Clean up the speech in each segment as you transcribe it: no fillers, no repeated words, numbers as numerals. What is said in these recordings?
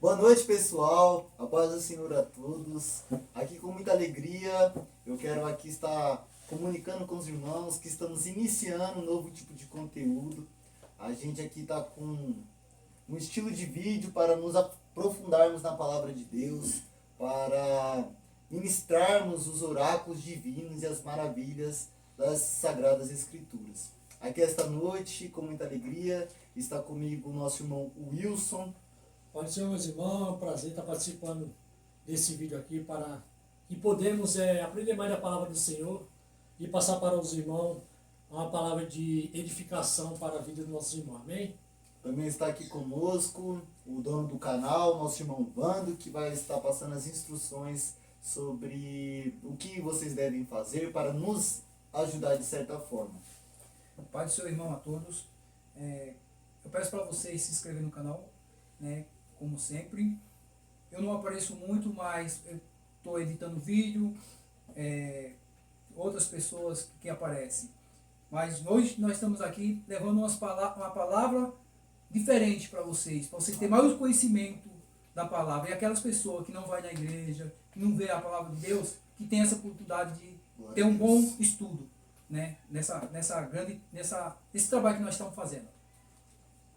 Boa noite, pessoal. A paz do Senhor a todos. Aqui com muita alegria, eu quero aqui estar comunicando com os irmãos que estamos iniciando um novo tipo de conteúdo. A gente aqui está com um estilo de vídeo para nos aprofundarmos na palavra de Deus, para ministrarmos os oráculos divinos e as maravilhas das Sagradas Escrituras. Aqui esta noite, com muita alegria, está comigo o nosso irmão Wilson. Pode ser, meus irmãos, é um prazer estar participando desse vídeo aqui para que podemos aprender mais da palavra do Senhor e passar para os irmãos uma palavra de edificação para a vida dos nossos irmãos. Amém? Também está aqui conosco o dono do canal, nosso irmão Vando, que vai estar passando as instruções sobre o que vocês devem fazer para nos ajudar de certa forma. Pai do seu irmão a todos. Eu peço para vocês se inscreverem no canal, né? Como sempre. Eu não apareço muito, mas eu estou editando vídeo, outras pessoas que aparecem. Mas hoje nós estamos aqui levando uma palavra diferente para vocês terem mais conhecimento da palavra. E aquelas pessoas que não vão na igreja, que não vê a palavra de Deus, que tem essa oportunidade de ter um bom estudo, né? Nesse trabalho que nós estamos fazendo.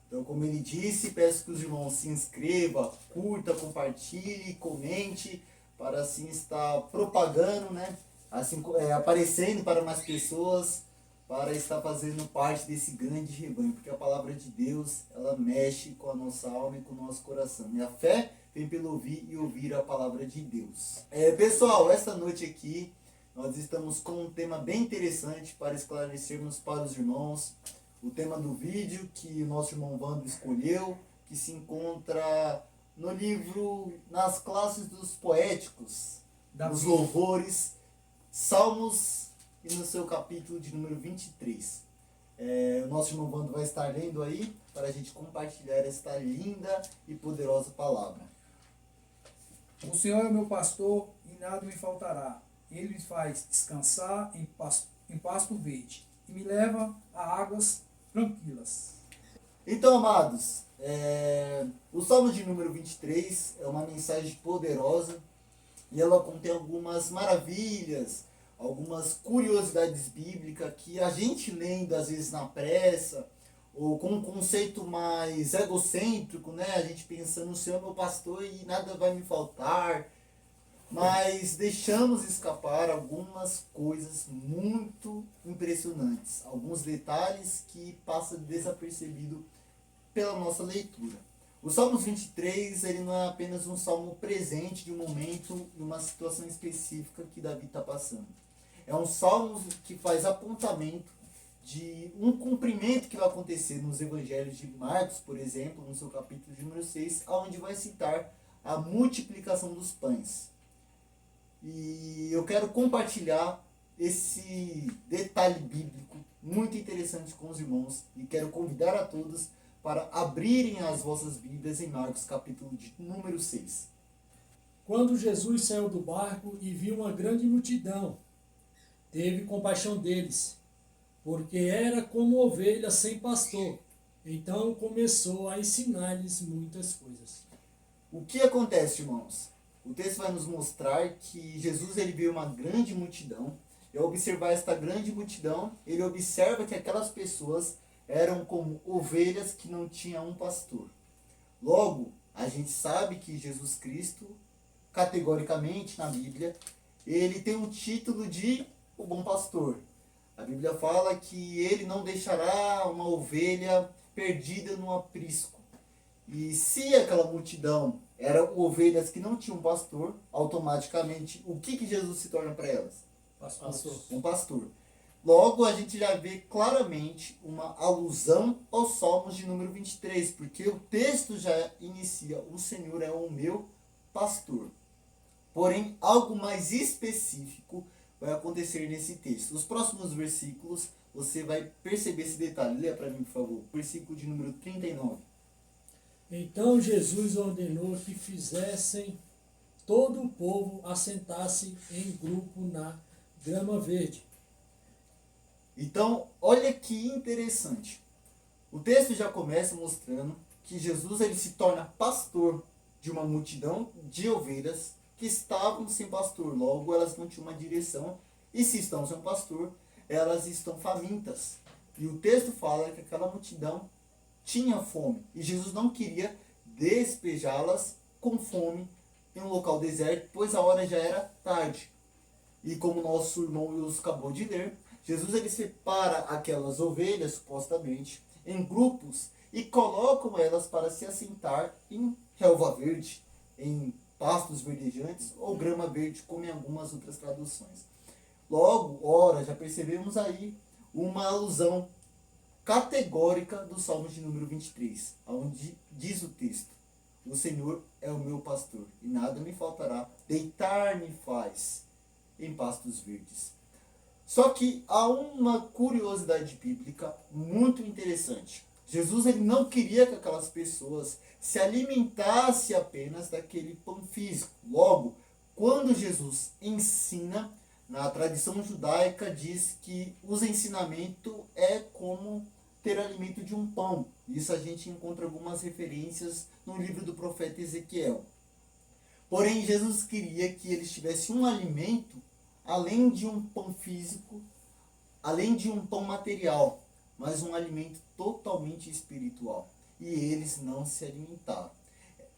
Então, como ele disse, peço que os irmãos se inscrevam, curta, compartilhe, comente, para assim estar propagando, né? Assim, aparecendo para mais pessoas, para estar fazendo parte desse grande rebanho, porque a palavra de Deus, ela mexe com a nossa alma e com o nosso coração. E a fé vem pelo ouvir e ouvir a palavra de Deus. Pessoal, esta noite aqui, nós estamos com um tema bem interessante para esclarecermos para os irmãos. O tema do vídeo que o nosso irmão Vando escolheu, que se encontra no livro, nas classes dos poéticos, dos louvores, Salmos, e no seu capítulo de número 23. O nosso irmão Vando vai estar lendo aí, para a gente compartilhar esta linda e poderosa palavra. O Senhor é o meu pastor e nada me faltará. Ele me faz descansar em pasto verde e me leva a águas tranquilas. Então, amados, o Salmo de número 23 é uma mensagem poderosa e ela contém algumas maravilhas, algumas curiosidades bíblicas que a gente lendo às vezes na pressa ou com um conceito mais egocêntrico, né? A gente pensando, o Senhor é meu pastor e nada vai me faltar, mas deixamos escapar algumas coisas muito impressionantes, alguns detalhes que passam desapercebido pela nossa leitura. O Salmos 23, ele não é apenas um salmo presente de um momento e uma situação específica que Davi está passando. É um salmo que faz apontamento de um cumprimento que vai acontecer nos evangelhos de Marcos, por exemplo, no seu capítulo de número 6, onde vai citar a multiplicação dos pães. E eu quero compartilhar esse detalhe bíblico muito interessante com os irmãos e quero convidar a todos para abrirem as vossas Bíblias em Marcos capítulo de número 6. Quando Jesus saiu do barco e viu uma grande multidão, teve compaixão deles, porque era como ovelhas sem pastor. Então começou a ensinar-lhes muitas coisas. O que acontece, irmãos? O texto vai nos mostrar que Jesus ele viu uma grande multidão. E ao observar esta grande multidão, ele observa que aquelas pessoas eram como ovelhas que não tinham um pastor. Logo, a gente sabe que Jesus Cristo, categoricamente na Bíblia, ele tem o título de o bom pastor. A Bíblia fala que ele não deixará uma ovelha perdida no aprisco. E se aquela multidão eram ovelhas que não tinham pastor, automaticamente, o que Jesus se torna para elas? Pastor. Um pastor. Logo, a gente já vê claramente uma alusão aos Salmos de número 23, porque o texto já inicia, o Senhor é o meu pastor. Porém, algo mais específico vai acontecer nesse texto. Nos próximos versículos, você vai perceber esse detalhe. Leia para mim, por favor. Versículo de número 39. Então Jesus ordenou que fizessem todo o povo assentar-se em grupo na grama verde. Então, olha que interessante. O texto já começa mostrando que Jesus ele se torna pastor de uma multidão de ovelhas que estavam sem pastor. Logo, elas não tinham uma direção. E se estão sem pastor, elas estão famintas. E o texto fala que aquela multidão tinha fome. E Jesus não queria despejá-las com fome em um local deserto, pois a hora já era tarde. E como nosso irmão Wilson acabou de ler, Jesus ele separa aquelas ovelhas, supostamente, em grupos e colocam elas para se assentar em relva verde, em pastos verdejantes ou grama verde, como em algumas outras traduções. Logo, ora, já percebemos aí uma alusão categórica do Salmo de número 23, onde diz o texto: o Senhor é o meu pastor, e nada me faltará, deitar-me faz em pastos verdes. Só que há uma curiosidade bíblica muito interessante. Jesus ele não queria que aquelas pessoas se alimentassem apenas daquele pão físico. Logo, quando Jesus ensina, na tradição judaica diz que os ensinamentos é como ter alimento de um pão. Isso a gente encontra algumas referências no livro do profeta Ezequiel. Porém, Jesus queria que eles tivessem um alimento além de um pão físico, além de um pão material, mas um alimento totalmente espiritual. E eles não se alimentaram.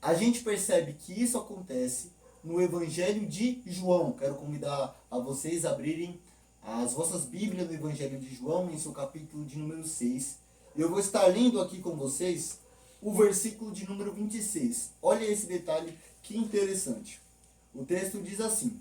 A gente percebe que isso acontece no Evangelho de João. Quero convidar a vocês a abrirem as vossas Bíblias no Evangelho de João, em seu capítulo de número 6. Eu vou estar lendo aqui com vocês o versículo de número 26. Olha esse detalhe que interessante. O texto diz assim: